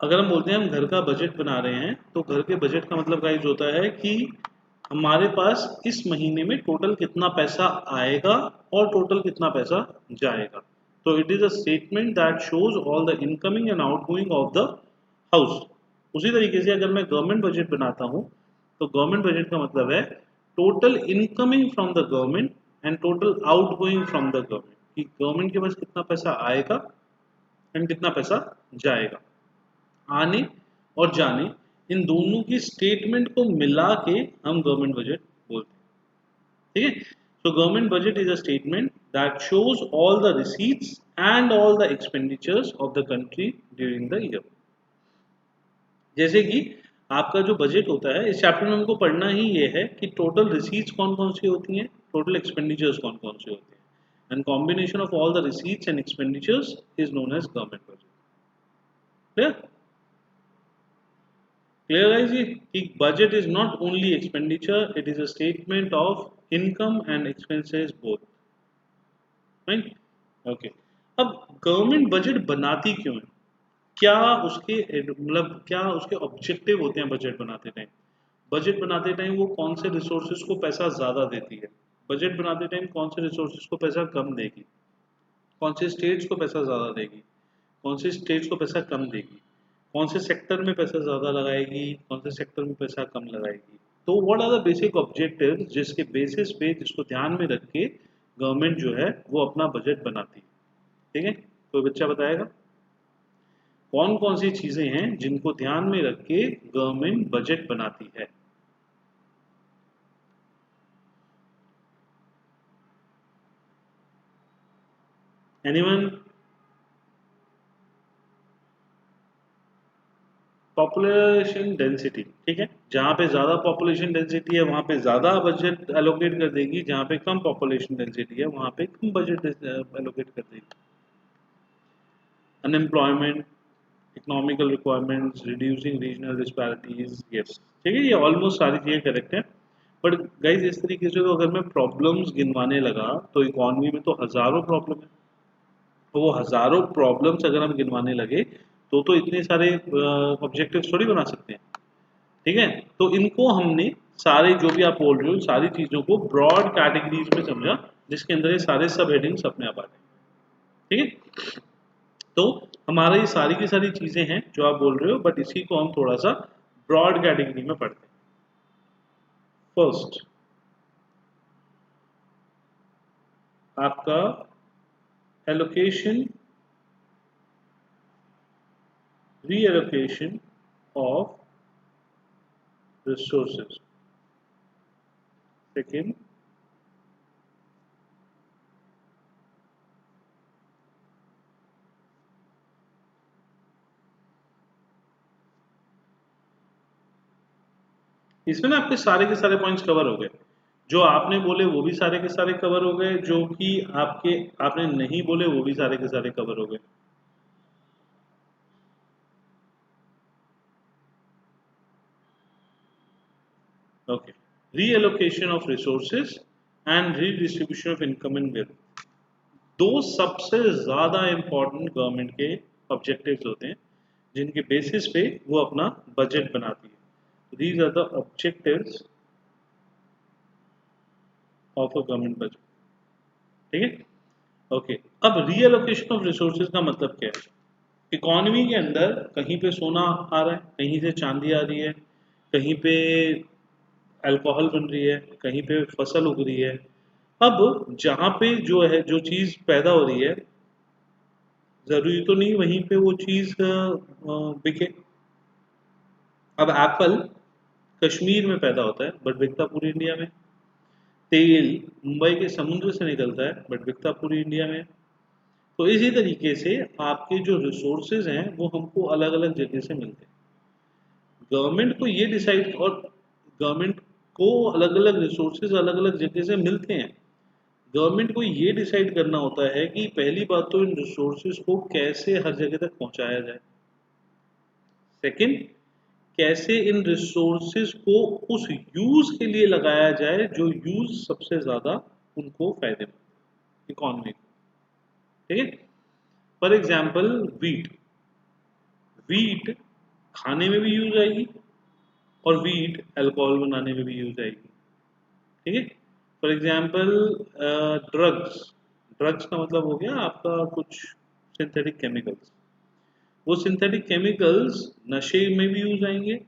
अगर हम बोलते हैं हम घर का बजट बना रहे हैं, तो घर के बजट का मतलब गाइस होता है कि हमारे पास इस महीने में टोटल कितना पैसा आएगा और टोटल कितना पैसा जाएगा। तो it is a statement that shows all the incoming and outgoing of the house. उसी तरीके से अगर मैं गवर्नमेंट बजट बनाता हूँ, तो गवर्नमेंट बजट का मतलब है total incoming from the government and total outgoing from the government, कि गवर्नमेंट के पास कितना पैसा आएगा एंड कितना पैसा जाएगा। आने और जाने, इन दोनों की स्टेटमेंट को मिला के हम गवर्नमेंट बजट बोलते हैं। ठीक है। So government budget is a statement that shows all the receipts and all the expenditures of the country during the year. जैसे कि आपका जो बजट होता है, इस चैप्टर में हमको पढ़ना ही ये है कि टोटल रिसीट्स कौन कौन सी होती हैं, टोटल एक्सपेंडिचर्स कौन कौन से होते हैं, and combination of all the receipts and expenditures is known as government budget. Clear? Clear guys जी, कि budget is not only expenditure, it is a statement of income and expenses both. Right? Okay. अब government budget बनाती क्यों है, क्या उसके मतलब क्या उसके ऑब्जेक्टिव होते हैं बजट बनाते टाइम? बजट बनाते टाइम वो कौन से रिसोर्सेज को पैसा ज्यादा देती है, बजट बनाते टाइम कौन से रिसोर्सेज को पैसा कम देगी, कौन से स्टेट्स को पैसा ज्यादा देगी, कौन से स्टेट्स को पैसा कम देगी, कौन से सेक्टर में पैसा ज्यादा लगाएगी, कौन से सेक्टर में पैसा कम लगाएगी। तो what are the basic objective जिसके बेसिस पे, जिसको ध्यान में रख के गवर्नमेंट जो है वो अपना बजट बनाती है। ठीक है, कोई बच्चा बताएगा कौन कौन सी चीजें हैं जिनको ध्यान में रख के गवर्नमेंट बजट बनाती है? एनीवन? Population density. ठीक है, जहाँ पे ज़्यादा पॉपुलेशन डेंसिटी है वहाँ पे ज़्यादा बजट एलोकेट कर देगी, जहाँ पे कम पॉपुलेशन डेंसिटी है वहाँ पे कम बजट एलोकेट कर देगी। Unemployment, economical requirements, reducing regional disparities, yes. ठीक है, ये ऑलमोस्ट सारी चीज़ें करेक्ट है। बट गाइज इस तरीके से तो अगर मैं प्रॉब्लम्स गिनवाने लगा तो इकोनॉमी में तो हज़ारों प्रॉब्लम है, तो वो हज़ारों प्रॉब्लम्स अगर हम गिनवाने लगे तो इतने सारे ऑब्जेक्टिव्स थोड़ी बना सकते हैं। ठीक है, तो इनको हमने सारे जो भी आप बोल रहे हो सारी चीजों को ब्रॉड कैटेगरीज में समझा, जिसके अंदर ये सारे सब हेडिंग्स अपने आप आ गए। ठीक है, तो हमारा ये सारी की सारी चीजें हैं जो आप बोल रहे हो, बट इसी को हम थोड़ा सा ब्रॉड कैटेगरी में पढ़ते हैं। फर्स्ट आपका allocation, reallocation of resources. Second, इसमें ना आपके सारे के सारे पॉइंट्स कवर हो गए, जो आपने बोले वो भी सारे के सारे कवर हो गए, जो कि आपके आपने नहीं बोले वो भी सारे के सारे कवर हो गए। Okay, reallocation of resources and redistribution of income and wealth, दो सबसे ज्यादा इंपॉर्टेंट गवर्नमेंट के ऑब्जेक्टिव्स होते हैं जिनके बेसिस पे वो अपना बजट बनाती है। These are the objectives of a government budget. ठीक है, ओके। अब रीएलोकेशन ऑफ रिसोर्सेज का मतलब क्या है? इकोनॉमी के अंदर कहीं पे सोना आ रहा है, कहीं से चांदी आ रही है, कहीं पे अल्कोहल बन रही है, कहीं पे फसल उग रही है। अब जहाँ पे जो है जो चीज़ पैदा हो रही है, ज़रूरी तो नहीं वहीं पे वो चीज़ बिके। अब एप्पल कश्मीर में पैदा होता है बट बिकता पूरी इंडिया में। तेल मुंबई के समुद्र से निकलता है बट बिकता पूरी इंडिया में। तो इसी तरीके से आपके जो रिसोर्सेज हैं वो हमको अलग अलग जगह से मिलते हैं। गवर्नमेंट को ये डिसाइड, और गवर्नमेंट को अलग अलग रिसोर्सेज अलग अलग जगह से मिलते हैं। गवर्नमेंट को ये डिसाइड करना होता है कि पहली बात तो इन रिसोर्सेज को कैसे हर जगह तक पहुंचाया जाए। सेकंड, कैसे इन रिसोर्सेज को उस यूज के लिए लगाया जाए जो यूज सबसे ज्यादा उनको फायदेमंद इकोनॉमी को। ठीक है, फॉर एग्जाम्पल वीट। वीट खाने में भी यूज आएगी और वीट अल्कोहल बनाने में भी यूज आएगी। ठीक है। फॉर एग्जाम्पल ड्रग्स, ड्रग्स का मतलब हो गया आपका कुछ सिंथेटिक केमिकल्स। वो सिंथेटिक केमिकल्स नशे में भी यूज आएंगे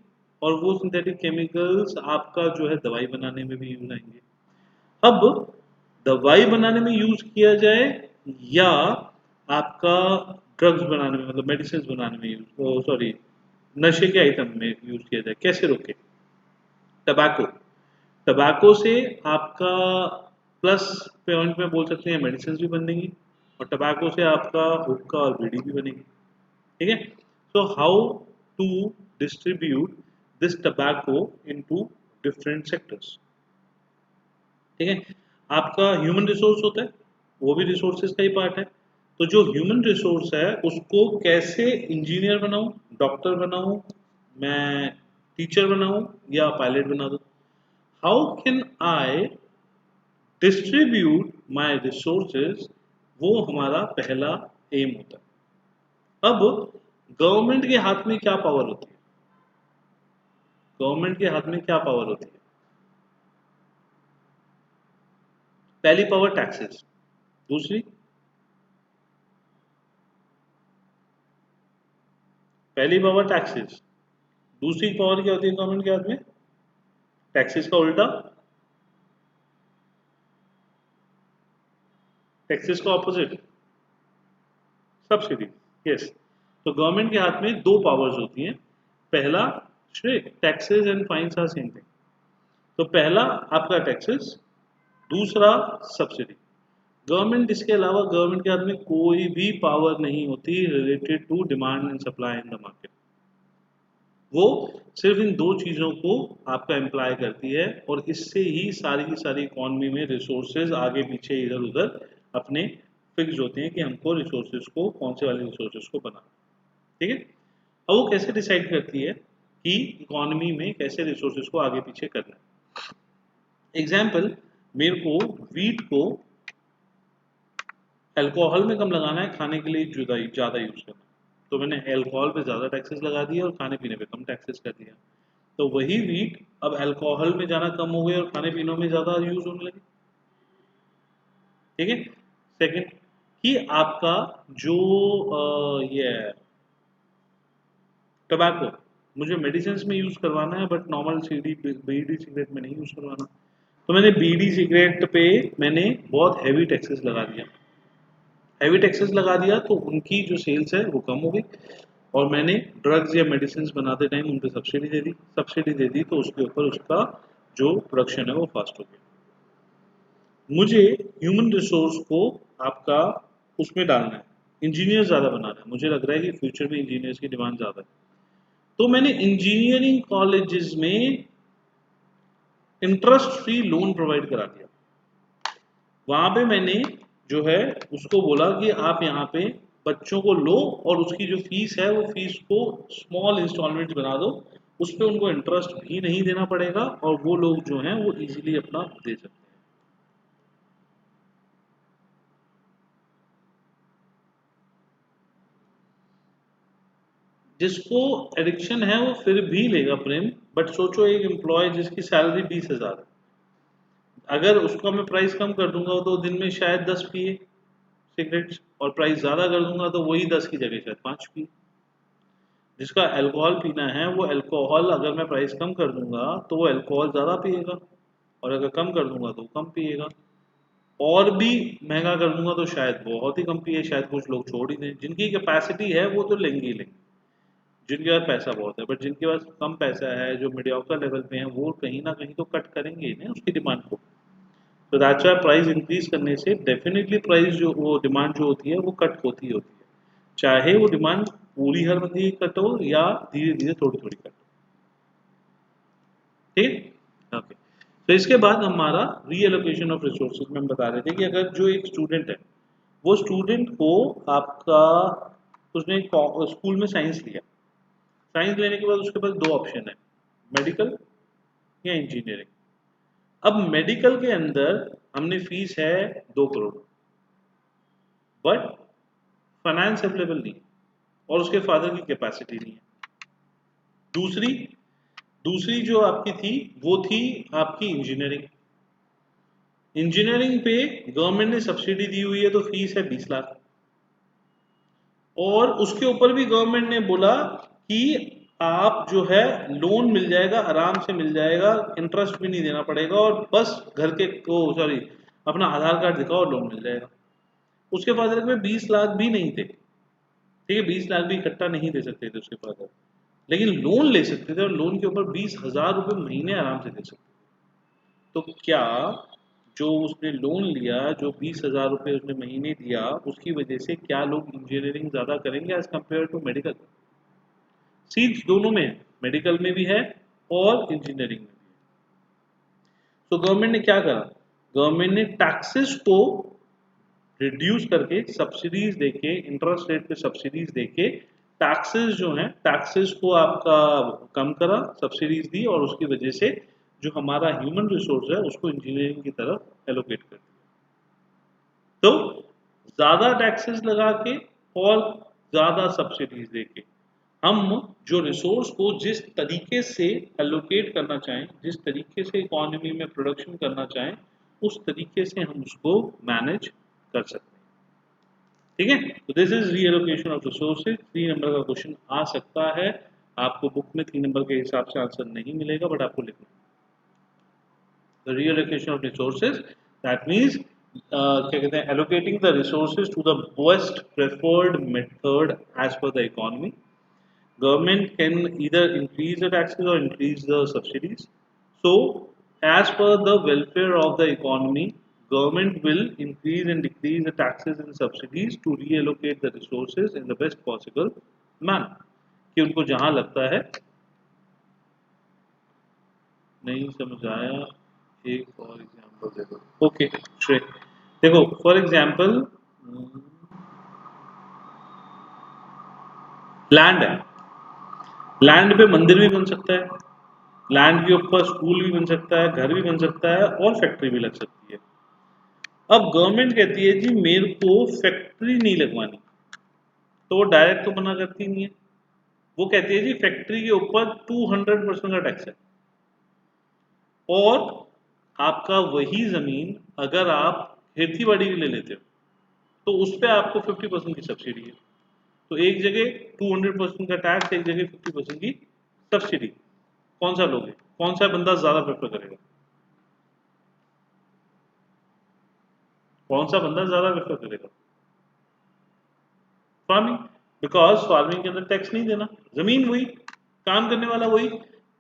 और वो सिंथेटिक केमिकल्स आपका जो है दवाई बनाने में भी यूज आएंगे। अब दवाई बनाने में यूज किया जाए या आपका ड्रग्स बनाने में मतलब मेडिसिन बनाने में यूज, सॉरी नशे के आइटम में यूज किया जाए, कैसे रोके? टबैको, टबैको से आपका प्लस पॉइंट में बोल सकते हैं मेडिसिन भी बन देंगी और टबैको से आपका हुक्का और बीड़ी भी बनेगी। ठीक है। So how to distribute this tobacco into different sectors. ठीक है। आपका ह्यूमन रिसोर्स होता है, वो भी रिसोर्सेज का ही पार्ट है। तो जो ह्यूमन रिसोर्स है उसको कैसे इंजीनियर बनाऊं, डॉक्टर बनाऊं, मैं टीचर बनाऊं या पायलट बना दूं? How can I distribute my resources, वो हमारा पहला एम होता है। अब गवर्नमेंट के हाथ में क्या पावर होती है? गवर्नमेंट के हाथ में क्या पावर होती है? पहली पावर टैक्सेस, दूसरी, पहली पावर टैक्सेस, दूसरी पावर क्या होती है गवर्नमेंट के हाथ में? टैक्सेस का उल्टा, टैक्सेस का ऑपोजिट, सब्सिडी। यस। तो गवर्नमेंट के हाथ में दो पावर्स होती हैं। पहला, taxes and fines are same thing. तो पहला आपका टैक्सेस, दूसरा सब्सिडी। गवर्नमेंट, इसके अलावा गवर्नमेंट के हाथ में कोई भी पावर नहीं होती related to demand and supply in the market. वो सिर्फ इन दो चीजों को आपका एम्प्लॉय करती है और इससे ही सारी की सारी इकोनॉमी में रिसोर्सेज आगे पीछे इधर उधर अपने फिक्स होते हैं कि हमको रिसोर्सेज को कौन से वाले रिसोर्सेज को बनाना। ठीक है। अब वो कैसे डिसाइड करती है कि इकोनॉमी में कैसे रिसोर्सेज को आगे पीछे करना है? एग्जाम्पल, मेरे को वीट को अल्कोहल में कम लगाना है, खाने के लिए ज्यादा यूज करना है, तो मैंने अल्कोहल पे ज्यादा टैक्सेस लगा दिया और खाने पीने पे कम टैक्सेस कर दिया। तो वही वीट अब अल्कोहल में जाना कम हो गया और खाने पीने में ज्यादा यूज होने लगे। ठीक है। सेकंड, कि आपका जो ये टोबैको मुझे मेडिसिन में यूज करवाना है but normal CD bidi cigarette में नहीं यूज करवाना, तो मैंने बीड़ी सिगरेट पे मैंने बहुत हैवी टैक्सेस लगा दिया। हैवी टैक्सेस लगा दिया तो उनकी जो सेल्स है वो कम हो गई और मैंने ड्रग्स या मेडिसिन बनाते टाइम उन पर सब्सिडी दे दी। सब्सिडी दे दी तो उसके ऊपर उसका जो प्रोडक्शन है वो फास्ट हो गया। मुझे ह्यूमन रिसोर्स को आपका उसमें डालना है, इंजीनियर ज़्यादा बनाना है। मुझे लग रहा है कि फ्यूचर में इंजीनियर्स की डिमांड ज़्यादा है, तो मैंने इंजीनियरिंग कॉलेजेस में इंटरेस्ट फ्री लोन प्रोवाइड करा दिया। वहां पे मैंने जो है उसको बोला कि आप यहाँ पे बच्चों को लो और उसकी जो फीस है वो फीस को स्मॉल इंस्टॉलमेंट बना दो, उस पर उनको इंटरेस्ट भी नहीं देना पड़ेगा और वो लोग जो हैं वो इजीली अपना दे सकते हैं। जिसको एडिक्शन है वो फिर भी लेगा प्रेम, बट सोचो एक एम्प्लॉय जिसकी सैलरी 20,000 है, अगर उसका मैं प्राइस कम कर दूंगा तो दिन में शायद 10 पिए सिगरेट्स और प्राइस ज्यादा कर दूंगा तो वही 10 की जगह शायद 5 पिए। जिसका अल्कोहल पीना है वो अल्कोहल अगर मैं प्राइस कम कर दूंगा तो वो अल्कोहल ज्यादा पिएगा और अगर कम कर दूंगा तो वो कम पिएगा, और भी महंगा कर दूंगा तो शायद बहुत ही कम पिए, शायद कुछ लोग छोड़ ही दें। जिनकी कैपेसिटी है वो तो लेंगे ही लेंगे, जिनके पास पैसा बहुत है, बट जिनके पास कम पैसा है जो मीडियोकर लेवल पे हैं वो कहीं ना कहीं तो कट करेंगे ही ना उसकी डिमांड को। तो दैट्स व्हाई प्राइस इंक्रीज करने से डेफिनेटली प्राइस जो वो डिमांड जो होती है वो कट होती ही होती है, चाहे वो डिमांड पूरी हर बंदे की कट हो या धीरे धीरे थोड़ी थोड़ी कट हो। ठीक। ओके। तो इसके बाद हमारा रीएलोकेशन ऑफ रिसोर्सेज में हम बता रहे थे कि अगर जो एक स्टूडेंट है वो स्टूडेंट को आपका उसने स्कूल में साइंस लिया, साइंस लेने के बाद उसके पास दो ऑप्शन है, मेडिकल या इंजीनियरिंग। अब मेडिकल के अंदर हमने फीस है 2 करोड़, बट फाइनेंस अवेलेबल नहीं और उसके फादर की कैपेसिटी नहीं है। दूसरी दूसरी जो आपकी थी वो थी आपकी इंजीनियरिंग। इंजीनियरिंग पे गवर्नमेंट ने सब्सिडी दी हुई है तो फीस है 20 लाख, और उसके ऊपर भी गवर्नमेंट ने बोला कि आप जो है लोन मिल जाएगा, आराम से मिल जाएगा, इंटरेस्ट भी नहीं देना पड़ेगा, और बस घर के ओ सॉरी अपना आधार कार्ड दिखाओ और लोन मिल जाएगा। उसके फादर में 20 लाख भी नहीं थे, ठीक है, 20 लाख भी इकट्ठा नहीं दे सकते थे उसके फादर, लेकिन लोन ले सकते थे, और लोन के ऊपर 20,000 रुपये महीने आराम से दे सकते थे। तो क्या जो उसने लोन लिया, जो 20,000 रुपये उसने महीने दिया, उसकी वजह से क्या लोग इंजीनियरिंग ज्यादा करेंगे as compare to medical? Seats दोनों में है, मेडिकल में भी है और इंजीनियरिंग में भी है। तो गवर्नमेंट ने क्या करा, गवर्नमेंट ने टैक्सेस को रिड्यूस करके, सब्सिडीज देके, इंटरेस्ट रेट पे सब्सिडीज देके, टैक्सेस जो हैं, टैक्सेस को आपका कम करा, सब्सिडीज दी, और उसकी वजह से जो हमारा ह्यूमन रिसोर्स है उसको इंजीनियरिंग की तरफ एलोकेट कर दिया। तो ज्यादा टैक्सेस लगा के और ज्यादा सब्सिडीज देके हम जो रिसोर्स को जिस तरीके से एलोकेट करना चाहें, जिस तरीके से इकोनॉमी में प्रोडक्शन करना चाहें, उस तरीके से हम उसको मैनेज कर सकते हैं। ठीक है, तो this is reallocation of resources. 3 number का क्वेश्चन आ सकता है, आपको बुक में 3 नंबर के हिसाब से आंसर नहीं मिलेगा, बट आपको लिखना है reallocation of resources. That means क्या कहते हैं, allocating the resources to the best preferred method as per the economy. Government can either increase the taxes or increase the subsidies. So, as per the welfare of the economy, government will increase and decrease the taxes and subsidies to reallocate the resources in the best possible manner. कि उनको जहां लगता है, नहीं समझ आया, एक और एग्जांपल दे दो। ओके श्रेय, देखो फॉर एग्जांपल लैंड है, लैंड पे मंदिर भी बन सकता है, लैंड के ऊपर स्कूल भी बन सकता है, घर भी बन सकता है, और फैक्ट्री भी लग सकती है। अब गवर्नमेंट कहती है जी मेरे को फैक्ट्री नहीं लगवानी, तो वो डायरेक्ट तो मना करती नहीं है, वो कहती है जी फैक्ट्री के ऊपर 200% का टैक्स है, और आपका वही जमीन अगर आप खेती बाड़ी के लिए लेते हो तो उस पर आपको 50% की सब्सिडी है। तो एक जगह 200% का टैक्स, एक जगह 50% की सब्सिडी, कौन सा लोगे, कौन सा बंदा ज्यादा प्रेफर करेगा, कौन सा बंदा ज्यादा प्रेफर करेगा? फार्मिंग, बिकॉज फार्मिंग के अंदर टैक्स नहीं देना, जमीन वही, काम करने वाला वही,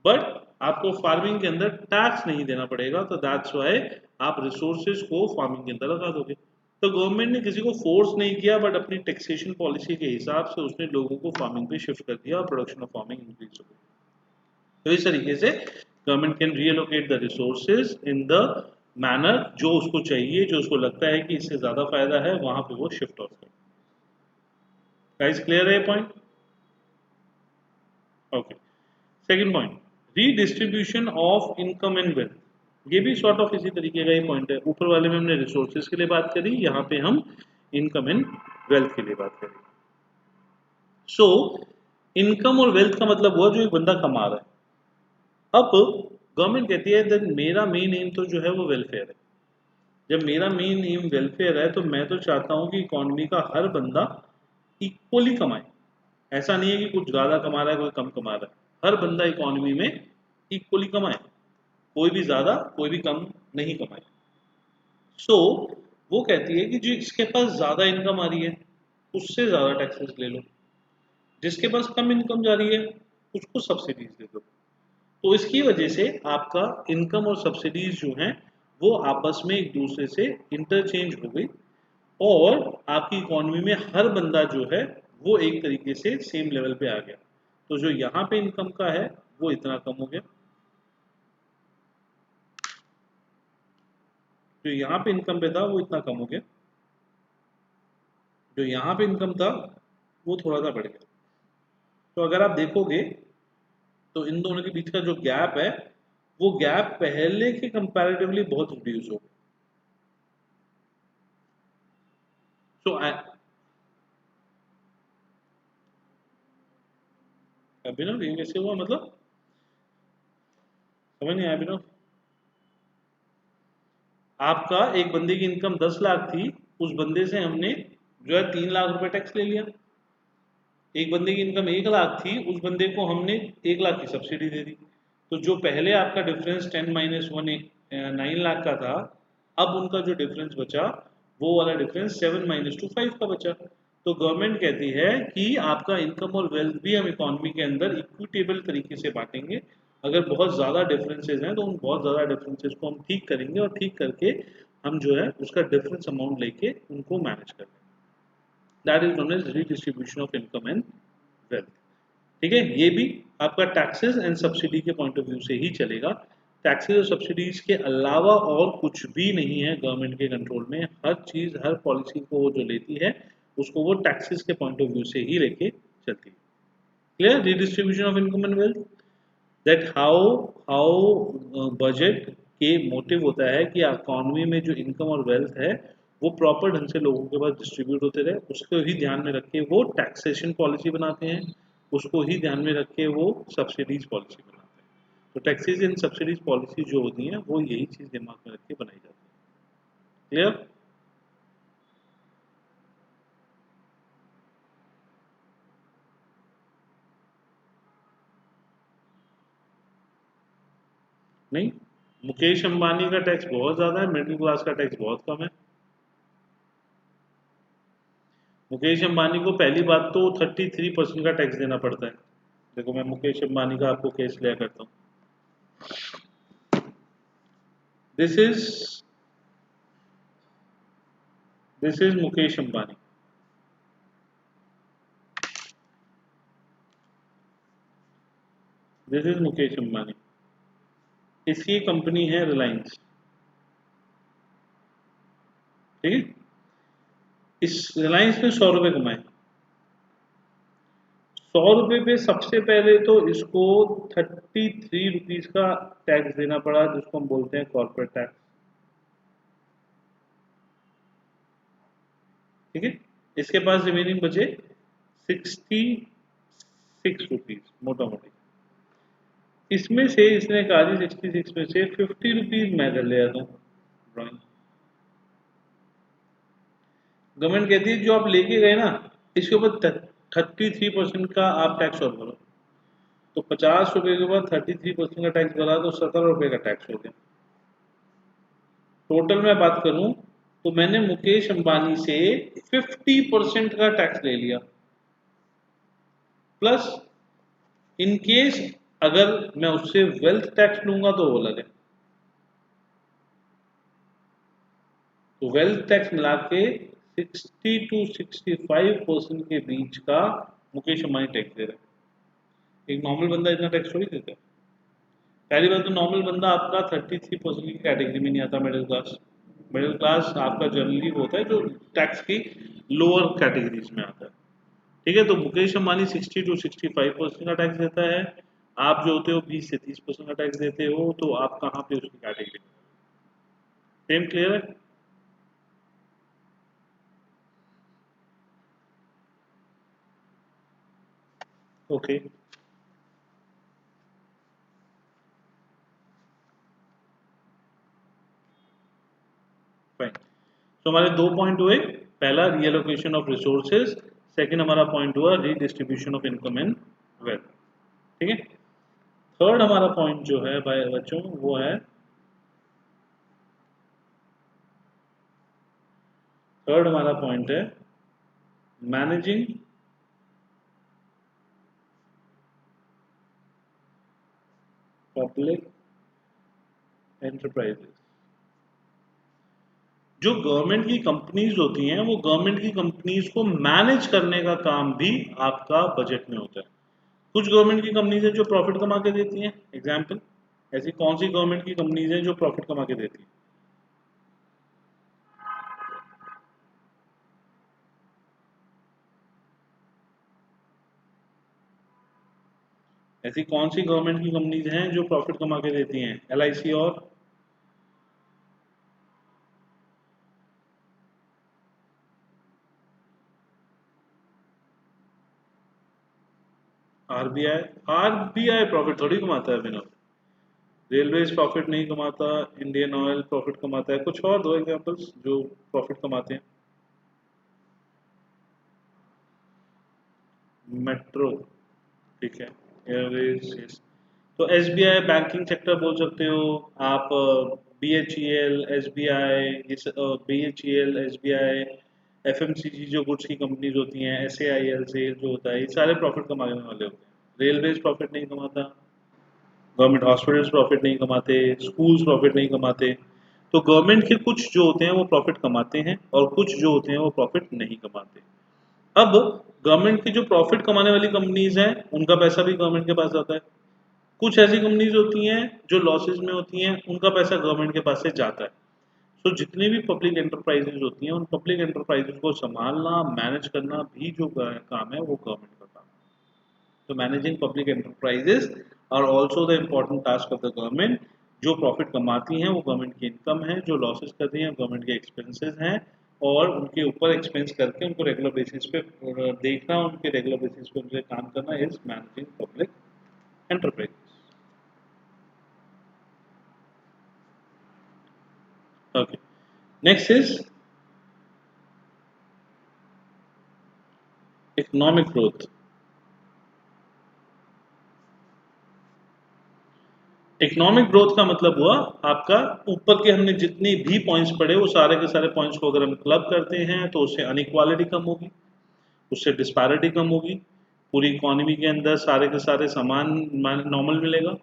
बट आपको फार्मिंग के अंदर टैक्स नहीं देना पड़ेगा, तो दैट्स वाई आप रिसोर्सेज को फार्मिंग के अंदर लगा दोगे। तो गवर्नमेंट ने किसी को फोर्स नहीं किया, बट अपनी टैक्सेशन पॉलिसी के हिसाब से उसने लोगों को फार्मिंग पे शिफ्ट कर दिया और प्रोडक्शन ऑफ फार्मिंग इंक्रीज हो गई। तो इस तरीके से government can reallocate the resources in the manner जो उसको चाहिए, जो उसको लगता है कि इससे ज्यादा फायदा है, वहां पे वो शिफ्ट हो सकता है। गाइस क्लियर है ये point? Okay, second point, redistribution of income and wealth. ये भी सॉर्ट ऑफ इसी तरीके का ही पॉइंट है, ऊपर वाले में हमने रिसोर्सेज के लिए बात करी, यहाँ पे हम इनकम एंड वेल्थ के लिए बात करें। सो इनकम और वेल्थ का मतलब हुआ जो एक बंदा कमा रहा है। अब गवर्नमेंट कहती है देन मेरा मेन एम तो जो है वो वेलफेयर है। जब मेरा मेन एम वेलफेयर है तो मैं तो चाहता हूँ कि इकोनॉमी का हर बंदा इक्वली कमाए। ऐसा नहीं है कि कुछ ज्यादा कमा रहा है कोई कम कमा रहा है, हर बंदा इकोनॉमी में इक्वली कमाए, कोई भी ज्यादा कोई भी कम नहीं कमाए। सो वो कहती है कि जो इसके पास ज्यादा इनकम आ रही है उससे ज्यादा टैक्सेस ले लो, जिसके पास कम इनकम जा रही है उसको सब्सिडीज दे दो। तो इसकी वजह से आपका इनकम और सब्सिडीज जो हैं वो आपस में एक दूसरे से इंटरचेंज हो गई, और आपकी इकोनॉमी में हर बंदा जो है वो एक तरीके से सेम लेवल पे आ गया। तो जो यहाँ पे इनकम का है वो इतना कम हो गया, जो यहाँ पे इनकम पे था वो इतना कम हो गया, जो यहाँ पे इनकम था वो थोड़ा सा बढ़ गया। तो अगर आप देखोगे तो इन दोनों के बीच का जो गैप है वो गैप पहले के कंपैरेटिवली बहुत रिड्यूस हो गया। सो अभिनव ये कैसे हुआ, मतलब समझ नहीं आया अभिनव। आपका एक बंदे की इनकम 10 लाख थी, उस बंदे से हमने जो है 3 लाख रुपए टैक्स ले लिया। एक बंदे की इनकम 1 लाख थी, उस बंदे को हमने 1 लाख की सब्सिडी दे दी। तो जो पहले आपका डिफरेंस 10 - 1 9 लाख का था, अब उनका जो डिफरेंस बचा वो वाला डिफरेंस 7 - 2 5 का बचा। तो गवर्नमेंट कहती है कि आपका इनकम और वेल्थ भी हम इकोनॉमी के अंदर इक्विटेबल तरीके से बांटेंगे। अगर बहुत ज़्यादा डिफरेंसेस हैं तो उन बहुत ज़्यादा डिफरेंसेस को हम ठीक करेंगे, और ठीक करके हम जो है उसका डिफरेंस अमाउंट लेके उनको मैनेज करेंगे। That is known as redistribution of income and wealth. ठीक है, ये भी आपका टैक्सेस एंड सब्सिडी के पॉइंट ऑफ व्यू से ही चलेगा। टैक्सेस और सब्सिडीज के अलावा और कुछ भी नहीं है गवर्नमेंट के कंट्रोल में। हर चीज, हर पॉलिसी को वो जो लेती है उसको वो टैक्सेस के पॉइंट ऑफ व्यू से ही लेके चलती है। Clear? Redistribution of income and wealth, that how how budget के मोटिव होता है कि इकोनॉमी में जो इनकम और वेल्थ है वो प्रॉपर ढंग से लोगों के पास डिस्ट्रीब्यूट होते रहे, उसको ही ध्यान में रख के वो टैक्सेशन पॉलिसी बनाते हैं, उसको ही ध्यान में रख के वो सब्सिडीज पॉलिसी बनाते हैं। तो टैक्सेस एंड सब्सिडीज पॉलिसी जो होती है वो यही चीज दिमाग में रख के बनाई जाती है। क्लियर? नहीं, मुकेश अंबानी का टैक्स बहुत ज्यादा है, मिडिल क्लास का टैक्स बहुत कम है। मुकेश अंबानी को पहली बात तो 33% का टैक्स देना पड़ता है। देखो मैं मुकेश अंबानी का आपको केस लिया करता हूँ। This is this is Mukesh Ambani. This is Mukesh Ambani. इसकी कंपनी है रिलायंस। ठीक है, इस रिलायंस ने 100 रुपए कमाए। 100 रुपए पे सबसे पहले तो इसको 33 रुपीज का टैक्स देना पड़ा, जिसको हम बोलते हैं कॉर्पोरेट टैक्स। ठीक है, इसके पास रिमेनिंग बचे 66 रुपीज मोटा मोटी। इसमें से इसने कहा जी 66 में से 50 रुपीज मैं कर ले आता हूँ ड्राइंग। गवर्नमेंट कहती है जो आप लेके गए ना, इसके ऊपर 33% का आप टैक्स और भरो। तो 50 रुपए के ऊपर 33% का टैक्स भरा तो 17 रुपए का टैक्स हो गया। टोटल मैं बात करूं तो मैंने मुकेश अंबानी से 50% का टैक्स ले लिया, प्लस इन केस अगर मैं उससे वेल्थ टैक्स लूंगा तो वो अलग है। तो वेल्थ टैक्स मिला के 60 to 65% के बीच का मुकेश अंबानी टैक्स दे रहा है। एक नॉर्मल बंदा इतना टैक्स थोड़ी देता है। पहली बात तो नॉर्मल बंदा आपका 33% की कैटेगरी में नहीं आता, मिडिल क्लास। मिडिल क्लास आपका जनरली वो होता है जो टैक्स की लोअर कैटेगरीज में आता है। ठीक है, तो मुकेश अंबानी 60 to 65% का टैक्स देता है। आप जो होते हो 20 से 30% का टैक्स देते हो, तो आप कहाँ पे उसकी कैटेगरी में? सेम क्लियर है? Okay fine. तो हमारे दो पॉइंट हुए। पहला रीएलोकेशन ऑफ रिसोर्सेज, सेकंड हमारा पॉइंट हुआ redistribution of income and wealth. ठीक है, थर्ड हमारा पॉइंट जो है भाई बच्चों वो है, थर्ड हमारा पॉइंट है मैनेजिंग पब्लिक एंटरप्राइजेस। जो गवर्नमेंट की कंपनीज होती हैं वो गवर्नमेंट की कंपनीज को मैनेज करने का काम भी आपका बजट में होता है। कुछ गवर्नमेंट की कंपनीज हैं जो प्रॉफिट कमा के देती हैं। एग्जाम्पल, ऐसी कौन सी गवर्नमेंट की कंपनीज हैं जो प्रॉफिट कमा के देती हैं? ऐसी कौन सी गवर्नमेंट की कंपनीज हैं जो प्रॉफिट कमा के देती हैं? LIC और आरबीआई प्रॉफिट थोड़ी कमाता है विनोद। रेलवेज प्रॉफिट नहीं कमाता, इंडियन ऑयल प्रॉफिट कमाता है। कुछ और दो एग्जांपल्स जो प्रॉफिट कमाते हैं। मेट्रो, ठीक है, एयरवेज, yes। तो एसबीआई बैंकिंग सेक्टर बोल सकते हो आप, BHEL, SBI, BHEL, SBI, FMCG जो गुड्स की कंपनीज होती हैं, एसएआईएल सेल जो होता है, ये सारे प्रॉफिट कमाने वाले होते हैं। रेलवेज प्रॉफिट नहीं कमाता, गवर्नमेंट हॉस्पिटल्स प्रॉफिट नहीं कमाते, स्कूल्स प्रॉफिट नहीं कमाते। तो गवर्नमेंट के कुछ जो होते हैं वो प्रॉफिट कमाते हैं और कुछ जो होते हैं वो प्रॉफिट नहीं कमाते। अब गवर्नमेंट की जो प्रॉफिट कमाने वाली कंपनीज हैं उनका पैसा भी गवर्नमेंट के पास जाता है। कुछ ऐसी कंपनीज होती हैं जो लॉसेस में होती हैं, उनका पैसा गवर्नमेंट के पास से जाता है। तो जितनी भी पब्लिक एंटरप्राइजेज होती हैं उन पब्लिक एंटरप्राइजेज को संभालना, मैनेज करना भी जो काम है वो गवर्नमेंट का काम है। तो managing public enterprises are also the important task of the government. जो प्रॉफिट कमाती हैं वो गवर्नमेंट की इनकम है, जो लॉसेस करती हैं गवर्नमेंट के एक्सपेंसेस हैं, और उनके ऊपर एक्सपेंस करके उनको रेगुलर बेसिस पे देखना, उनके रेगुलर बेसिस पे उनसे काम करना is managing public enterprise. Okay, next is economic growth. Economic growth का मतलब हुआ आपका, ऊपर के हमने जितनी भी पॉइंट्स पढ़े वो सारे के सारे पॉइंट्स को अगर हम क्लब करते हैं तो उससे अनइक्वालिटी कम होगी, उससे डिस्पैरिटी कम होगी, पूरी इकोनॉमी के अंदर सारे के सारे सामान नॉर्मल मिलेगा,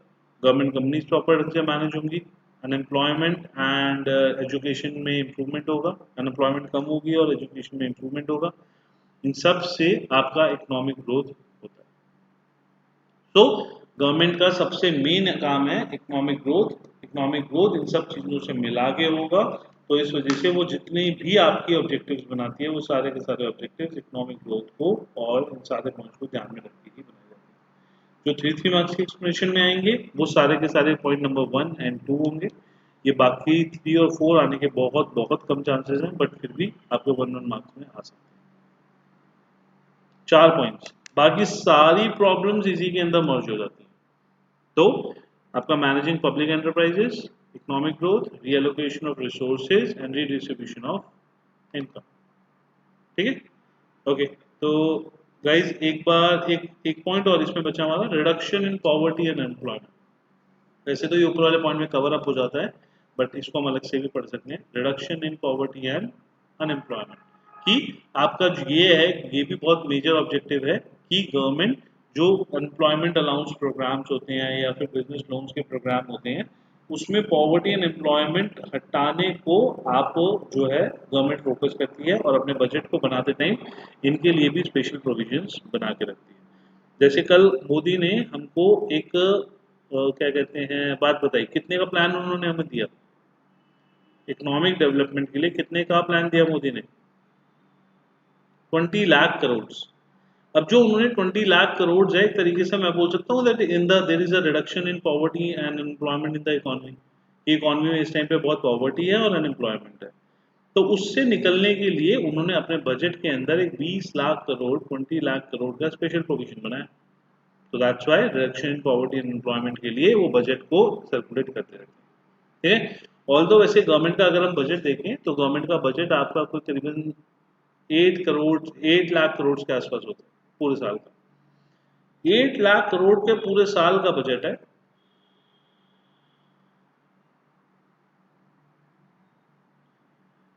गवर्नमेंट कंपनीज प्रॉपर से मैनेज होंगी, अनएम्प्लॉयमेंट एंड एजुकेशन में इम्प्रूवमेंट होगा, अनएम्प्लॉयमेंट कम होगी और एजुकेशन में इम्प्रूवमेंट होगा। इन सब से आपका इकोनॉमिक ग्रोथ होता है। तो गवर्नमेंट का सबसे मेन काम है economic growth. Economic growth in सब चीज़ों से मिला के होगा। तो इस वजह से वो जितनी भी आपकी ऑब्जेक्टिव्स बनाती है वो सारे के सारे ऑब्जेक्टिव्स इकोनॉमिक ग्रोथ को और इन सारे पॉइंट्स को ध्यान में रख के ही बनाए जाते हैं। जो 3 3 मार्क्स के एक्सप्लेनेशन में आएंगे वो सारे के सारे पॉइंट नंबर 1 एंड 2 होंगे। ये बाकी 3 और 4 आने के बहुत बहुत कम चांसेस हैं, बट फिर भी आपके 1 1 मार्क्स में आ सकते हैं। 4 पॉइंट्स, बाकी सारी प्रॉब्लम्स इसी के अंदर मर्ज हो जाती हैं। तो आपका managing public enterprises, economic growth, reallocation of resources and redistribution of income. ठीक है, ओके। तो गाइज एक बार एक एक पॉइंट और इसमें बचा हमारा, reduction in poverty and unemployment. वैसे तो ये ऊपर वाले पॉइंट में कवर अप हो जाता है, बट इसको हम अलग से भी पढ़ सकते हैं। Reduction in poverty and unemployment कि आपका जो ये है, ये भी बहुत मेजर ऑब्जेक्टिव है कि गवर्नमेंट जो अनएम्प्लॉयमेंट अलाउंस प्रोग्राम्स होते हैं या फिर बिजनेस लोन्स के प्रोग्राम होते हैं उसमें पॉवर्टी एंड एम्प्लॉयमेंट हटाने को आप जो है गवर्नमेंट फोकस करती है और अपने बजट को बनाते टाइम इनके लिए भी स्पेशल प्रोविजंस बना के रखती है। जैसे कल मोदी ने हमको एक क्या कहते हैं बात बताई, कितने का प्लान उन्होंने हमें दिया इकोनॉमिक डेवलपमेंट के लिए, कितने का प्लान दिया मोदी ने? 20 लाख करोड़। अब जो उन्होंने 20 लाख करोड़ है, एक तरीके से मैं बोल सकता हूँ that in the there is a reduction in poverty and unemployment in the economy. Economy में इस टाइम पे बहुत पॉवर्टी है और अनएम्प्लॉयमेंट है। तो उससे निकलने के लिए उन्होंने अपने बजट के अंदर एक 20 लाख करोड़, 20 लाख करोड़ का स्पेशल प्रोविजन बनाया। तो that's why reduction in poverty and employment के लिए वो बजट को सर्कुलेट करते रहते हैं। ठीक है, ऑल्दो वैसे गवर्नमेंट का अगर हम बजट देखें तो गवर्नमेंट का बजट आपका कुछ करीबन 8 लाख करोड़ के आसपास होता है पूरे साल का। 8 लाख करोड़ के पूरे साल का बजट है।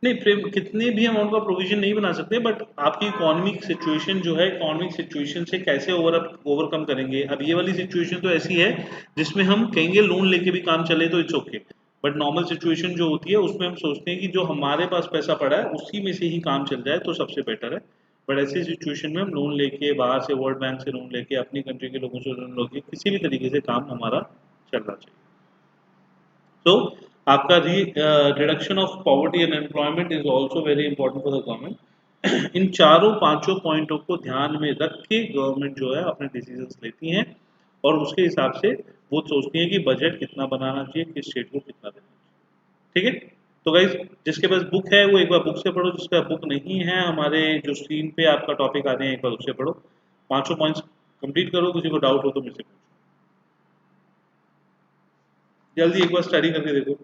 नहीं, प्रेम कितने भी अमाउंट का प्रोविजन नहीं बना सकते, बट आपकी इकोनॉमिक सिचुएशन जो है, इकोनॉमिक सिचुएशन से कैसे ओवरकम करेंगे। अब ये वाली सिचुएशन तो ऐसी है जिसमें हम कहेंगे लोन लेके भी काम चले तो it's okay, but normal situation जो होती है उसमें हम सोचते हैं कि जो हमारे पास पैसा पड़ा है उसी में से ही काम चल जाए तो सबसे बेटर है। बट ऐसी सिचुएशन में हम लोन लेके, बाहर से वर्ल्ड बैंक से लोन लेके, अपनी कंट्री के लोगों से लोन लेके, किसी भी तरीके से काम हमारा चलना चाहिए। तो आपका reduction of poverty and employment is also very important for the government. इन चारों पांचों पॉइंटों को ध्यान में रख के गवर्नमेंट जो है अपने डिसीजंस लेती हैं और उसके हिसाब से वो सोचती है कि बजट कितना बनाना चाहिए, किस स्टेट को कितना देना चाहिए। ठीक है, तो गाइज जिसके पास बुक है वो एक बार बुक से पढ़ो, जिसका बुक नहीं है हमारे जो स्क्रीन पे आपका टॉपिक आ रहे हैं एक बार उससे पढ़ो। पांचों पॉइंट्स कंप्लीट करो, किसी को डाउट हो तो मुझसे पूछो, जल्दी एक बार स्टडी करके देखो।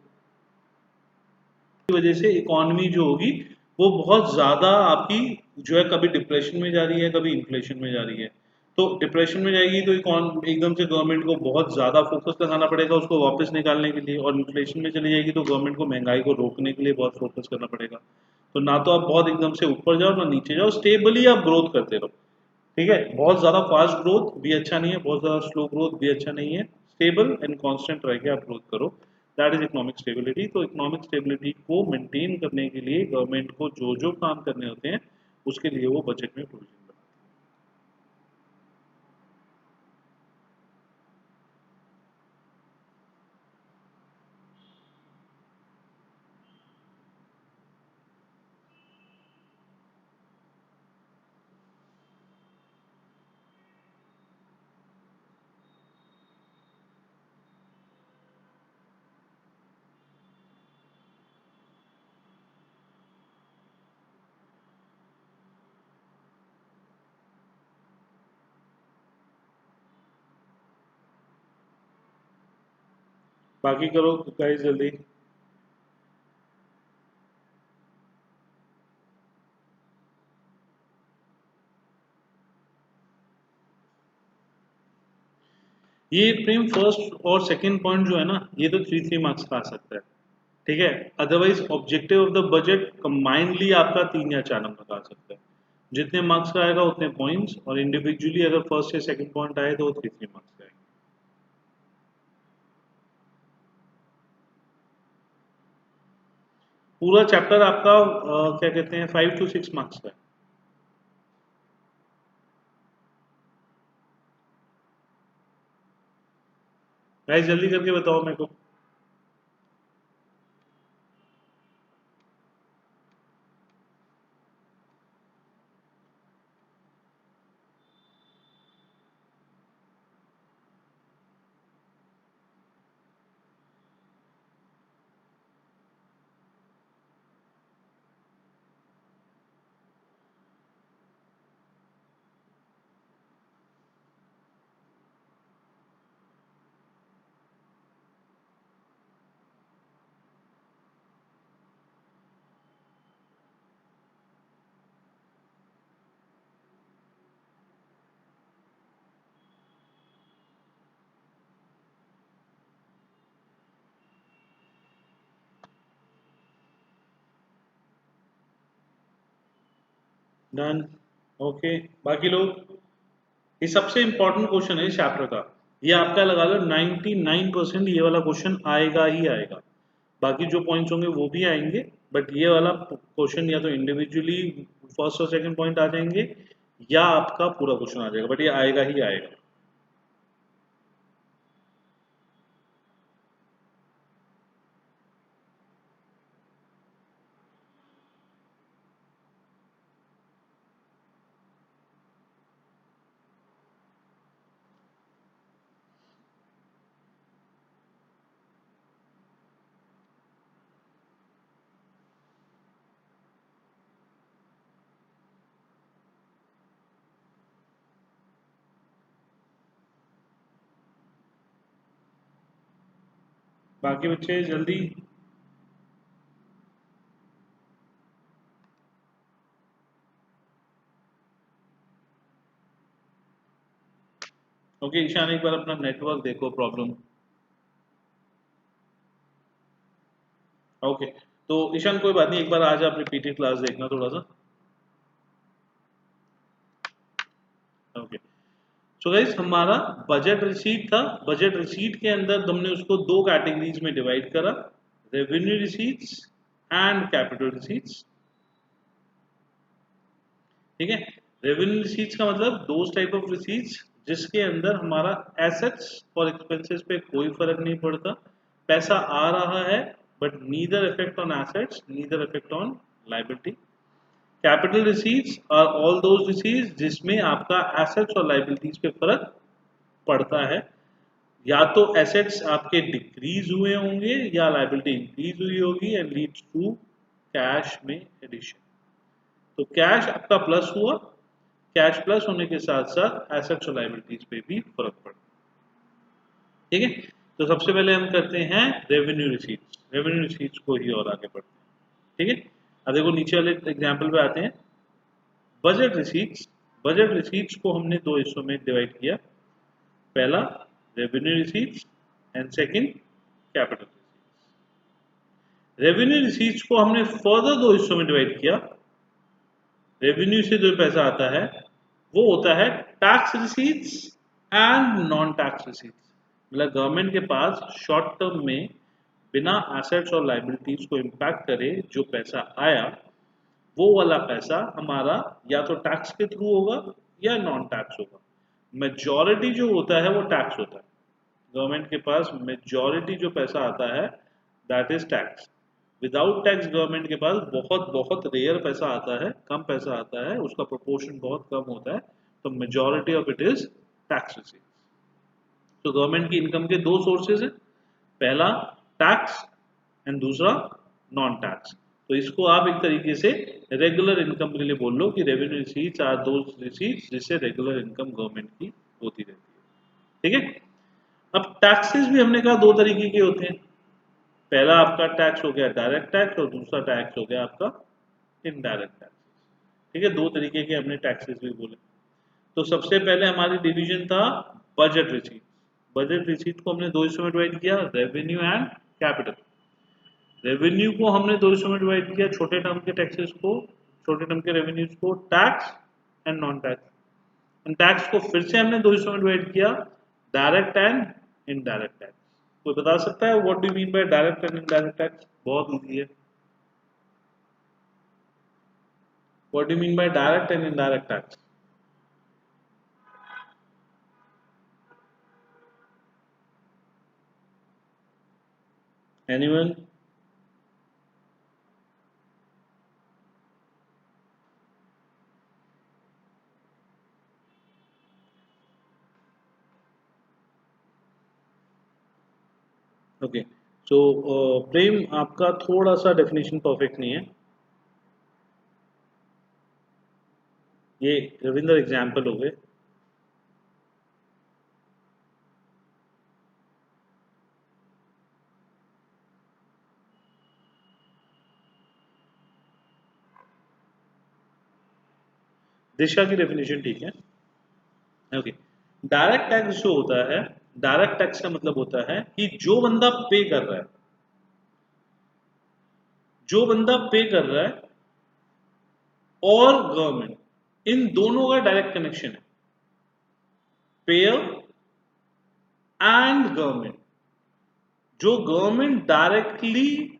की वजह से इकोनॉमी जो होगी वो बहुत ज़्यादा आपकी जो है कभी डिप्रेशन में जा रही है, कभी इन्फ्लेशन में जा रही है। तो डिप्रेशन में जाएगी तो एकदम से गवर्नमेंट को बहुत ज़्यादा फोकस लगाना पड़ेगा उसको वापस निकालने के लिए, और इन्फ्लेशन में चली जाएगी तो गवर्नमेंट को महंगाई को रोकने के लिए बहुत फोकस करना पड़ेगा। तो ना तो आप बहुत एकदम से ऊपर जाओ ना नीचे जाओ, स्टेबली आप ग्रोथ करते रहो। ठीक है, बहुत ज़्यादा फास्ट ग्रोथ भी अच्छा नहीं है, बहुत ज़्यादा स्लो ग्रोथ भी अच्छा नहीं है, स्टेबल एंड कांस्टेंट रह के आप ग्रोथ करो। That is economic stability. तो इकोनॉमिक स्टेबिलिटी को मेंटेन करने के लिए गवर्नमेंट को जो जो काम करने होते हैं उसके लिए वो बजट में प्रोविजन बनाती है। बाकी करो गाइस जल्दी। ये प्रेम फर्स्ट और सेकंड पॉइंट जो है ना, ये तो 3 3 मार्क्स का आ सकता है। ठीक है, otherwise objective of the budget combinedly आपका 3 या 4 नंबर का आ सकता है। जितने मार्क्स का आएगा उतने पॉइंट्स, और इंडिविजुअली अगर फर्स्ट या सेकंड पॉइंट आए तो वो 3 3 मार्क्स का आएगा। पूरा चैप्टर आपका क्या कहते हैं 5 to 6 मार्क्स का है। गाइस जल्दी करके बताओ मेरे को। डन। ओके, बाकी लोग, ये सबसे इंपॉर्टेंट क्वेश्चन है इस चैप्टर का। ये आपका लगा लो 99% ये वाला क्वेश्चन आएगा ही आएगा। बाकी जो पॉइंट्स होंगे वो भी आएंगे, बट ये वाला क्वेश्चन या तो इंडिविजुअली फर्स्ट और सेकंड पॉइंट आ जाएंगे, या आपका पूरा क्वेश्चन आ जाएगा, बट ये आएगा ही आएगा। बाकी बच्चे जल्दी। ओके ईशान, एक बार अपना नेटवर्क देखो प्रॉब्लम। ओके, तो ईशान कोई बात नहीं, एक बार आज आप रिपीटेड क्लास देखना थोड़ा सा। ओके, सो गाइस हमारा बजट रिसीट था। बजट रिसीट के अंदर हमने उसको दो कैटेगरीज में डिवाइड करा, revenue receipts and capital receipts. ठीक है, रेवेन्यू रिसीट्स का मतलब दोज टाइप ऑफ रिसीट्स जिसके अंदर हमारा एसेट्स और एक्सपेंसेस पे कोई फर्क नहीं पड़ता, पैसा आ रहा है but neither effect on assets neither effect on liability. Capital receipts are all those receipts जिसमें आपका एसेट्स और लायबिलिटीज पे फर्क पड़ता है, या तो एसेट्स आपके डिक्रीज हुए होंगे या लायबिलिटी इंक्रीज हुई होगी एंड लीड्स टू कैश में एडिशन। तो कैश आपका प्लस हुआ, कैश प्लस होने के साथ साथ एसेट्स और लायबिलिटीज पे भी फर्क पड़ता है। ठीक है, तो सबसे पहले हम करते हैं रेवेन्यू रिसीट्स। रेवेन्यू रिसीट्स को ही और आगे बढ़ते हैं। ठीक है, अब देखो नीचे वाले एग्जाम्पल पे आते हैं। बजट रिसीट्स, बजट रिसीट्स को हमने दो हिस्सों में डिवाइड किया। पहला revenue receipts and second capital receipts. Revenue receipts को हमने फर्दर दो हिस्सों में डिवाइड किया। रेवेन्यू से जो पैसा आता है वो होता है tax receipts and non tax receipts. मतलब गवर्नमेंट के पास शॉर्ट टर्म में बिना एसेट्स और लायबिलिटीज को इम्पैक्ट करे जो पैसा आया, वो वाला पैसा हमारा या तो टैक्स के थ्रू होगा या नॉन टैक्स होगा। मेजॉरिटी जो होता है वो टैक्स होता है। गवर्नमेंट के पास मेजॉरिटी जो पैसा आता है that is tax. Without tax government के पास बहुत बहुत रेयर पैसा आता है, कम पैसा आता है, उसका प्रोपोर्शन बहुत कम होता है। तो majority of it is tax receipts. तो गवर्नमेंट की इनकम के दो सोर्सेज हैं, पहला टैक्स एंड दूसरा नॉन टैक्स। तो इसको आप एक तरीके से रेगुलर इनकम के लिए बोल लो कि revenue receipts are those receipts जिससे रेगुलर इनकम गवर्नमेंट की होती रहती है। ठीक है, अब टैक्सेस भी हमने कहा दो तरीके के होते हैं। पहला आपका टैक्स हो गया डायरेक्ट टैक्स और दूसरा टैक्स हो गया आपका इनडायरेक्ट टैक्स। ठीक है, दो तरीके के हमने टैक्सेस भी बोले। तो सबसे पहले हमारी डिवीजन था बजट रिसीट। बजट रिसीट को हमने दो हिस्सों में डिवाइड किया, रेवेन्यू एंड कैपिटल। रेवेन्यू को हमने दो हिस्सों में डिवाइड किया, छोटे टर्म के टैक्सेस को, छोटे टर्म के रेवेन्यूज को, tax and non tax. And tax को फिर से हमने दो हिस्सों में डिवाइड किया, डायरेक्ट एंड इनडायरेक्ट टैक्स। कोई बता सकता है what do mean by direct and indirect tax? बहुत इजी है। What do mean by direct and indirect tax? Anyone? Okay, so Prem आपका थोड़ा सा डेफिनेशन परफेक्ट नहीं है। ये रविंद्र एग्जाम्पल हो गए। दिशा की डेफिनेशन ठीक है। ओके, डायरेक्ट टैक्स जो होता है, डायरेक्ट टैक्स का मतलब होता है कि जो बंदा पे कर रहा है, जो बंदा पे कर रहा है और गवर्नमेंट, इन दोनों का डायरेक्ट कनेक्शन है। Pair and government. जो गवर्नमेंट डायरेक्टली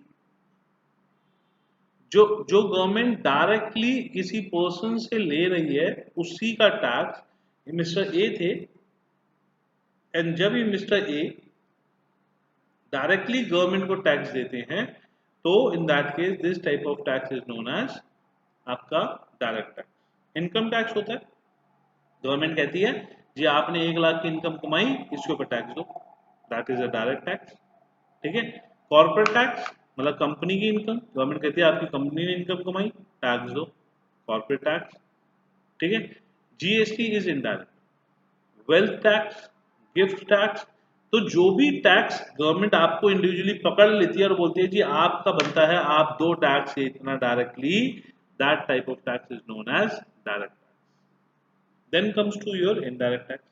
जो जो गवर्नमेंट डायरेक्टली किसी पर्सन से ले रही है उसी का टैक्स, मिस्टर ए थे, एंड जब ये मिस्टर ए डायरेक्टली गवर्नमेंट को टैक्स देते हैं तो in that case this type of tax is known as आपका डायरेक्ट टैक्स। इनकम टैक्स होता है, गवर्नमेंट कहती है जी आपने 1 लाख की इनकम कमाई, इसके ऊपर टैक्स दो, that is a direct tax. ठीक है, कॉर्पोरेट टैक्स मतलब कंपनी की इनकम, गवर्नमेंट कहती है आपकी कंपनी ने इनकम कमाई, टैक्स दो, कॉर्पोरेट टैक्स। ठीक है, GST is indirect. Wealth tax, gift tax, तो जो भी टैक्स गवर्नमेंट आपको इंडिविजुअली पकड़ लेती है और बोलती है जी आपका बनता है, आप दो टैक्स इतना directly, that type of tax is known as direct tax. Then comes to your indirect tax.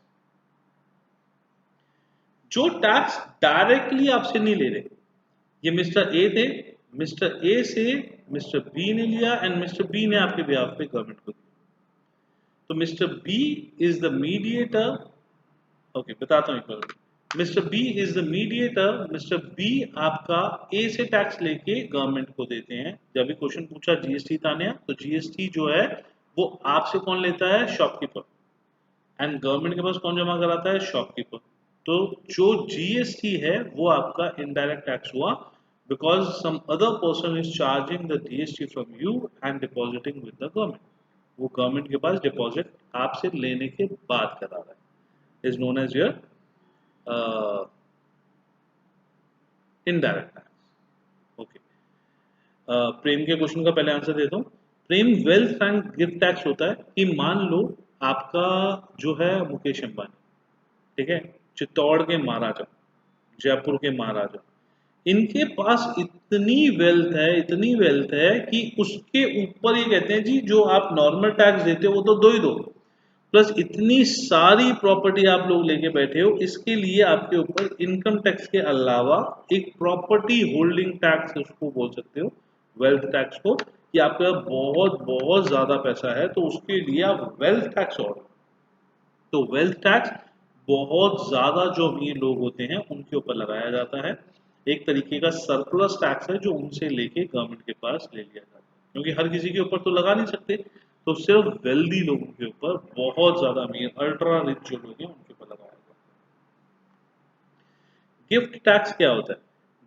जो टैक्स डायरेक्टली आपसे नहीं ले रहे, ये मिस्टर ए थे, मिस्टर ए से मिस्टर बी ने लिया एंड मिस्टर बी ने आपके बिहाफ पे गवर्नमेंट को दिया। तो mister B is the mediator. Okay, बताता हूं एक बार। Mister B is the mediator. Mister B आपका ए से टैक्स लेके गवर्नमेंट को देते हैं। जब भी क्वेश्चन पूछा जीएसटी तान्या, तो जीएसटी जो है वो आपसे कौन लेता है? शॉपकीपर। एंड गवर्नमेंट के पास कौन जमा कराता है? शॉपकीपर। तो जो जीएसटी है वो आपका इनडायरेक्ट टैक्स हुआ, because some other person is charging the GST from you and depositing with the government. वो गवर्नमेंट के पास डिपॉजिट आपसे लेने के बाद करा रहा है, is known as your indirect tax. Okay, Prem के क्वेश्चन का पहले आंसर देता हूं। Prem, wealth and gift tax होता है कि मान लो आपका जो है मुकेश अंबानी, ठीक है, चित्तौड़ के महाराजा, जयपुर के महाराजा, इनके पास इतनी वेल्थ है, इतनी वेल्थ है कि उसके ऊपर ये कहते हैं जी जो आप नॉर्मल टैक्स देते हो वो तो दो ही दो, प्लस इतनी सारी प्रॉपर्टी आप लोग लेके बैठे हो, इसके लिए आपके ऊपर इनकम टैक्स के अलावा एक प्रॉपर्टी होल्डिंग टैक्स उसको बोल सकते हो, वेल्थ टैक्स को, कि आपके पास बहुत बहुत ज्यादा पैसा है तो उसके लिए आप वेल्थ टैक्स, और तो वेल्थ टैक्स बहुत ज्यादा जो अमीर लोग होते हैं उनके ऊपर लगाया जाता है। एक तरीके का सरप्लस टैक्स है जो उनसे लेके गवर्नमेंट के पास ले लिया जाता है, क्योंकि हर किसी के ऊपर तो लगा नहीं सकते, तो सिर्फ वेल्दी लोगों के ऊपर, बहुत ज्यादा अमीर अल्ट्रा रिच जो लोग हैं उनके ऊपर लगाया जाता है। गिफ्ट टैक्स क्या होता है?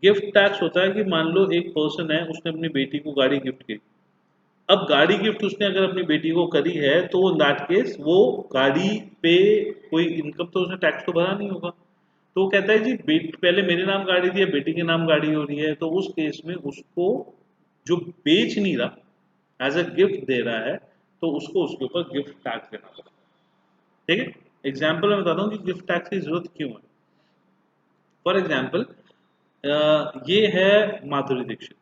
गिफ्ट टैक्स होता है कि मान लो एक पर्सन है, उसने अपनी बेटी को गाड़ी गिफ्ट की, अब गाड़ी गिफ्ट उसने अगर अपनी बेटी को करी है तो इन दैट केस वो गाड़ी पे कोई इनकम तो उसने टैक्स तो भरा नहीं होगा, तो वो कहता है जी पहले मेरे नाम गाड़ी थी, बेटी के नाम गाड़ी हो रही है, तो उस केस में उसको जो बेच नहीं रहा एज अ गिफ्ट दे रहा है, तो उसको उसके ऊपर गिफ्ट टैक्स देना पड़ता है। ठीक है, एग्जाम्पल मैं बताता हूँ कि गिफ्ट टैक्स की जरूरत क्यों है। फॉर एग्जाम्पल, ये है माधुरी दीक्षित।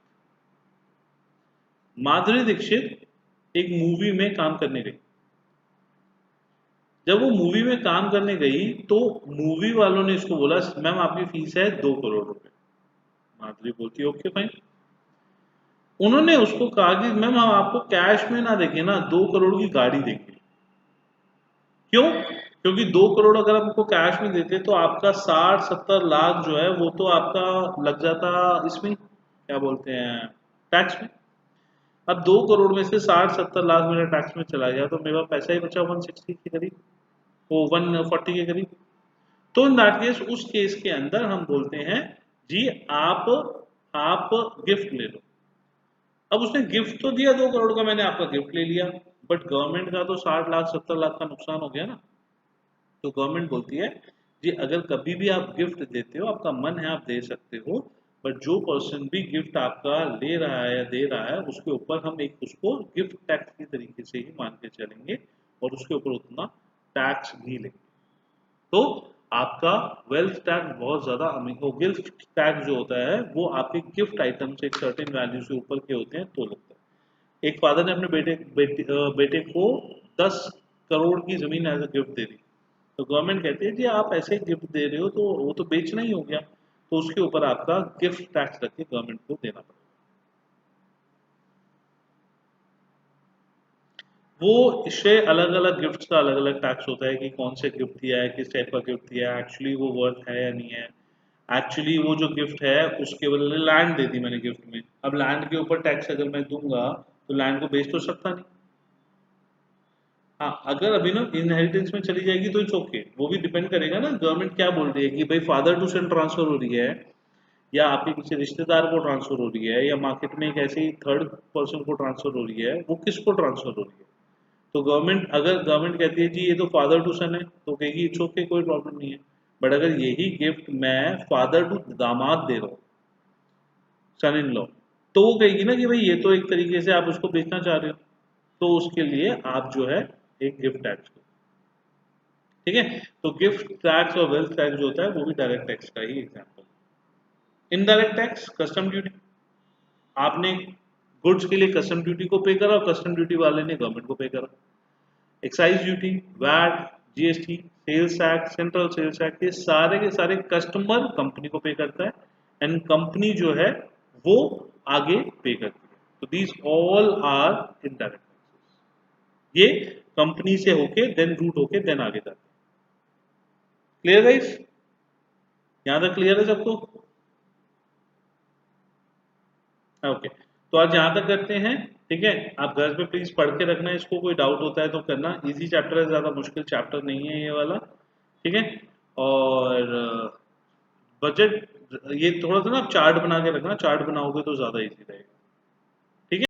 माधुरी दीक्षित एक मूवी में काम करने गई। जब वो मूवी में काम करने गई तो मूवी वालों ने इसको बोला मैम आपकी फीस है 2 करोड़ रुपए। माधुरी बोलती है ओके फाइन। उन्होंने उसको कहा कि मैम हम आपको कैश में ना देंगे ना, 2 करोड़ की गाड़ी देंगे। क्यों? क्योंकि 2 करोड़ अगर आपको कैश में देते तो आपका 60-70 लाख जो है वो तो आपका लग जाता इसमें, क्या बोलते हैं, टैक्स में। अब 2 करोड़ में से 60-70 लाख मेरा टैक्स में चला गया तो मेरे पास पैसा ही बचा 160 के करीब, वो 140 के करीब। तो इन दैट केस उस केस के अंदर हम बोलते हैं जी आप गिफ्ट ले लो। अब उसने गिफ्ट तो दिया 2 करोड़ का, मैंने आपका गिफ्ट ले लिया, बट गवर्नमेंट का तो 60 लाख 70 लाख का नुकसान हो गया ना। तो गवर्नमेंट बोलती है जी अगर कभी भी आप गिफ्ट देते हो, आपका मन है आप दे सकते हो, बट जो पर्सन भी गिफ्ट आपका ले रहा है या दे रहा है उसके ऊपर हम एक उसको गिफ्ट टैक्स की तरीके से ही मान के चलेंगे और उसके ऊपर उतना टैक्स भी लेंगे। तो आपका वेल्थ टैक्स बहुत ज्यादा अमीर हो। गिफ्ट टैक्स जो होता है वो आपके गिफ्ट आइटम से एक सर्टेन वैल्यू से ऊपर के होते हैं तो लगता है। एक फादर ने अपने बेटे को 10 करोड़ की जमीन एज अ गिफ्ट दे दी, तो गवर्नमेंट कहती है जी आप ऐसे गिफ्ट दे रहे हो तो वो तो बेचना ही हो गया, तो उसके ऊपर आपका गिफ्ट टैक्स रख के गवर्नमेंट को देना पड़ेगा। वो इससे अलग अलग गिफ्ट्स का अलग अलग टैक्स होता है कि कौन से गिफ्ट दिया है, किस टाइप का गिफ्ट दिया है, एक्चुअली वो वर्थ है या नहीं है। एक्चुअली वो जो गिफ्ट है उसके बदले लैंड दे दी मैंने गिफ्ट में, अब लैंड के ऊपर टैक्स अगर मैं दूंगा तो लैंड को बेच तो सकता नहीं। हाँ, अगर अभी ना इनहेरिटेंस में चली जाएगी तो इट्स ओके, वो भी डिपेंड करेगा ना गवर्नमेंट क्या बोल रही है कि भाई फादर टू सन ट्रांसफर हो रही है या आपके किसी रिश्तेदार को ट्रांसफर हो रही है या मार्केट में एक ऐसी थर्ड पर्सन को ट्रांसफर हो रही है, वो किसको ट्रांसफर हो रही है। तो गवर्नमेंट अगर गवर्नमेंट कहती है जी ये तो फादर टू सन है तो कहेगी इट्स ओके कोई प्रॉब्लम नहीं है। बट अगर यही गिफ्ट मैं फादर टू दामाद दे रहा हूँ, सन इन लॉ, तो वो कहेगी ना कि भाई ये तो एक तरीके से आप उसको बेचना चाह रहे हो, तो उसके लिए आप जो है एक गिफ्ट टैक्स को, ठीक है। तो गिफ्ट टैक्स और वेल्थ टैक्स जो होता है वो भी डायरेक्ट टैक्स का ही example. Indirect tax custom duty, आपने गुड्स के लिए कस्टम ड्यूटी को पे करा और कस्टम ड्यूटी वाले ने गवर्नमेंट को पे करा। Excise duty, VAT, GST, sales tax, central sales tax, ये सारे के सारे कस्टमर कंपनी को पे करता है एंड कंपनी जो है वो आगे पे करती है। तो these all are indirect taxes. ये कंपनी से होके देन रूट होके देन आगे जाते हैं। Clear guys? यहां तक क्लियर है सबको? ओके, तो आज यहाँ तक करते हैं। ठीक है, आप घर पे प्लीज पढ़ के रखना, इसको कोई डाउट होता है तो करना। इजी चैप्टर है, ज्यादा मुश्किल चैप्टर नहीं है ये वाला। ठीक है, और बजट ये थोड़ा सा ना आप चार्ट बना के रखना, चार्ट बनाओगे तो ज्यादा इजी रहेगा।